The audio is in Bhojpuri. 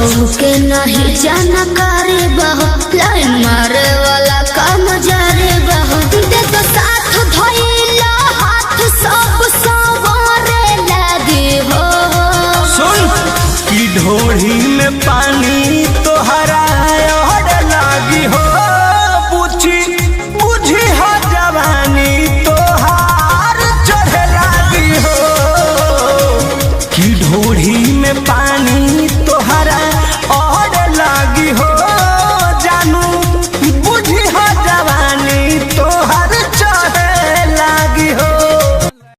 के नहीं जानकारी बहो लाइन मारे वाला काम जारे बहो दे तो साथ धइला हाथ सब सवारे लगे हो। सुन की ढोढ़ी में पानी